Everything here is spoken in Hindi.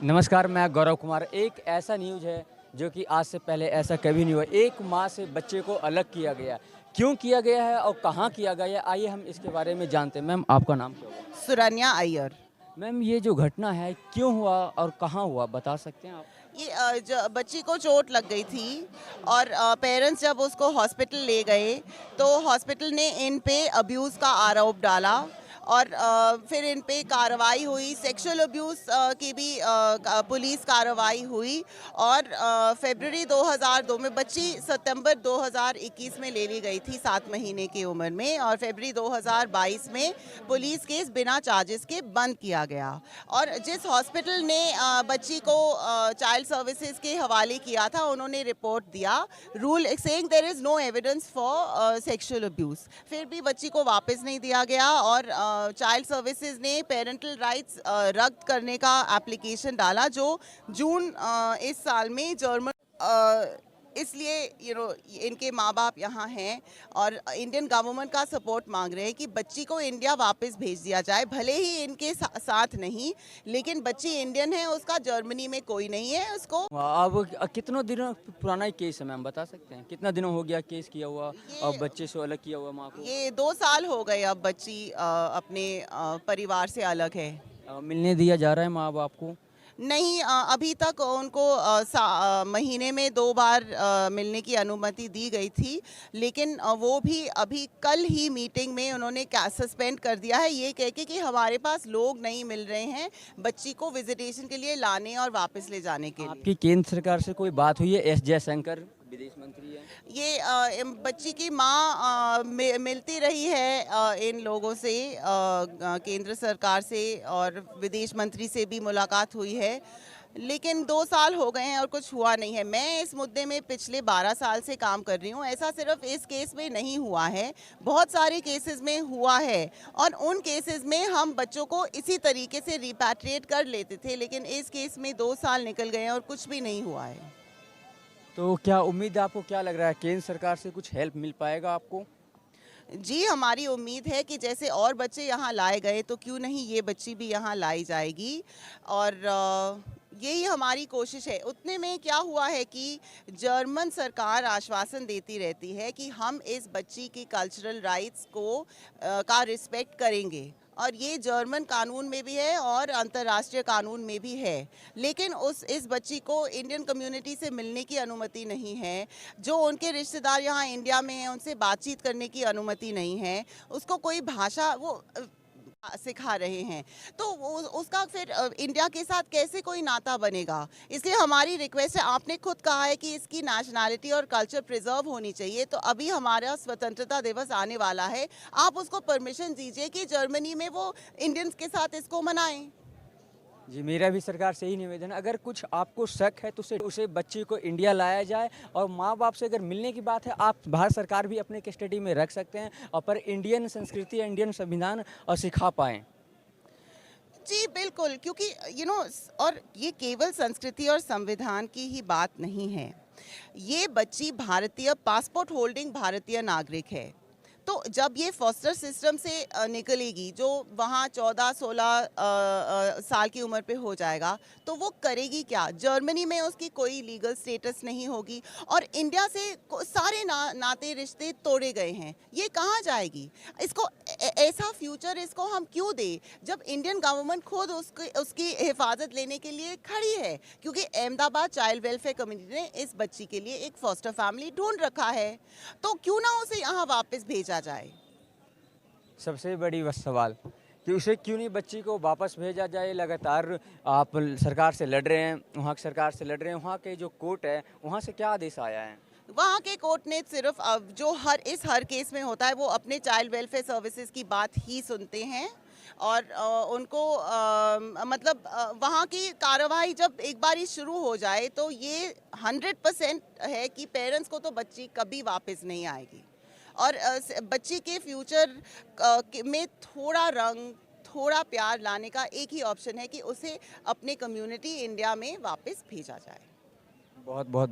नमस्कार, मैं गौरव कुमार। एक ऐसा न्यूज़ है जो कि आज से पहले ऐसा कभी नहीं हुआ। एक माँ से बच्चे को अलग किया गया। क्यों किया गया है और कहाँ किया गया है? आइए हम इसके बारे में जानते हैं। मैम, आपका नाम क्या होगा? सुरन्या अय्यर। मैम, ये जो घटना है क्यों हुआ और कहाँ हुआ, बता सकते हैं आप? ये बच्ची को चोट लग गई थी और पेरेंट्स जब उसको हॉस्पिटल ले गए तो हॉस्पिटल ने इन पे अब्यूज़ का आरोप डाला और फिर इन पे कार्रवाई हुई, सेक्सुअल अब्यूज़ की भी पुलिस कार्रवाई हुई और फरवरी 2002 में बच्ची सितंबर 2021 में ले ली गई थी 7 महीने की उम्र में और फरवरी 2022 में पुलिस केस बिना चार्जेस के बंद किया गया। और जिस हॉस्पिटल ने बच्ची को चाइल्ड सर्विसेज के हवाले किया था उन्होंने रिपोर्ट दिया, rule saying there is no evidence for sexual abuse. फिर भी बच्ची को वापस नहीं दिया गया और चाइल्ड सर्विसेज ने पेरेंटल राइट्स रद्द करने का एप्लीकेशन डाला जो जून इस साल में जर्मन इसलिए इनके माँ बाप यहाँ हैं और इंडियन गवर्नमेंट का सपोर्ट मांग रहे हैं कि बच्ची को इंडिया वापस भेज दिया जाए, भले ही इनके साथ नहीं, लेकिन बच्ची इंडियन है, उसका जर्मनी में कोई नहीं है उसको। अब कितनों दिनों पुराना ही केस है मैम, बता सकते हैं? कितना दिनों हो गया केस किया हुआ और बच्चे से अलग किया हुआ माँ को? ये 2 साल हो गए अब बच्ची अपने परिवार से अलग है। मिलने दिया जा रहा है माँ बाप को? नहीं, अभी तक उनको महीने में 2 बार मिलने की अनुमति दी गई थी, लेकिन वो भी अभी कल ही मीटिंग में उन्होंने सस्पेंड कर दिया है, ये कह के कि हमारे पास लोग नहीं मिल रहे हैं बच्ची को विजिटेशन के लिए लाने और वापस ले जाने के लिए। आपकी केंद्र सरकार से कोई बात हुई है? एस जयशंकर विदेश मंत्री है। ये बच्ची की माँ मिलती रही है इन लोगों से, केंद्र सरकार से और विदेश मंत्री से भी मुलाकात हुई है, लेकिन 2 साल हो गए हैं और कुछ हुआ नहीं है। मैं इस मुद्दे में पिछले 12 साल से काम कर रही हूँ। ऐसा सिर्फ इस केस में नहीं हुआ है, बहुत सारे केसेस में हुआ है और उन केसेस में हम बच्चों को इसी तरीके से रिपैट्रिएट कर लेते थे, लेकिन इस केस में 2 साल निकल गए हैं और कुछ भी नहीं हुआ है। तो क्या उम्मीद है, आपको क्या लग रहा है केंद्र सरकार से कुछ हेल्प मिल पाएगा आपको? जी, हमारी उम्मीद है कि जैसे और बच्चे यहाँ लाए गए तो क्यों नहीं ये बच्ची भी यहाँ लाई जाएगी और यही हमारी कोशिश है। उतने में क्या हुआ है कि जर्मन सरकार आश्वासन देती रहती है कि हम इस बच्ची की कल्चरल राइट्स को का रिस्पेक्ट करेंगे और ये जर्मन कानून में भी है और अंतर्राष्ट्रीय कानून में भी है, लेकिन इस बच्ची को इंडियन कम्युनिटी से मिलने की अनुमति नहीं है। जो उनके रिश्तेदार यहाँ इंडिया में हैं उनसे बातचीत करने की अनुमति नहीं है, उसको कोई भाषा वो सिखा रहे हैं, तो उसका फिर इंडिया के साथ कैसे कोई नाता बनेगा। इसलिए हमारी रिक्वेस्ट है, आपने खुद कहा है कि इसकी नेशनैलिटी और कल्चर प्रिजर्व होनी चाहिए, तो अभी हमारा स्वतंत्रता दिवस आने वाला है, आप उसको परमिशन दीजिए कि जर्मनी में वो इंडियंस के साथ इसको मनाएं। जी, मेरा भी सरकार से यही निवेदन है, अगर कुछ आपको शक है तो उसे बच्ची को इंडिया लाया जाए और माँ बाप से अगर मिलने की बात है, आप भारत सरकार भी अपने कस्टडी में रख सकते हैं और पर इंडियन संस्कृति, इंडियन संविधान और सिखा पाएँ। जी बिल्कुल, क्योंकि और ये केवल संस्कृति और संविधान की ही बात नहीं है, ये बच्ची भारतीय पासपोर्ट होल्डिंग भारतीय नागरिक है। तो जब ये फॉस्टर सिस्टम से निकलेगी, जो वहाँ 14-16 साल की उम्र पे हो जाएगा, तो वो करेगी क्या? जर्मनी में उसकी कोई लीगल स्टेटस नहीं होगी और इंडिया से सारे नाते रिश्ते तोड़े गए हैं, ये कहाँ जाएगी? इसको ऐसा फ्यूचर इसको हम क्यों दें जब इंडियन गवर्नमेंट खुद उसकी हिफाजत लेने के लिए खड़ी है, क्योंकि अहमदाबाद चाइल्ड वेलफेयर कम्युनिटी ने इस बच्ची के लिए एक फॉस्टर फैमिली ढूंढ रखा है, तो क्यों ना उसे यहाँ वापस भेजा जाए। सबसे बड़ी बस सवाल कि उसे क्यों नहीं बच्ची को वापस भेजा जाए। लगातार आप सरकार से लड़ रहे हैं, वहाँ की सरकार से लड़ रहे हैं, वहाँ के जो कोर्ट है वहाँ से क्या आदेश आया है? वहाँ के कोर्ट ने सिर्फ जो हर केस में होता है, वो अपने चाइल्ड वेलफेयर सर्विसेज की बात ही सुनते हैं और उनको मतलब वहाँ की कार्रवाई जब एक बार ही शुरू हो जाए तो ये 100% है कि पेरेंट्स को तो बच्ची कभी वापस नहीं आएगी और बच्ची के फ्यूचर में थोड़ा रंग, थोड़ा प्यार लाने का एक ही ऑप्शन है कि उसे अपने कम्युनिटी इंडिया में वापस भेजा जाए। बहुत बहुत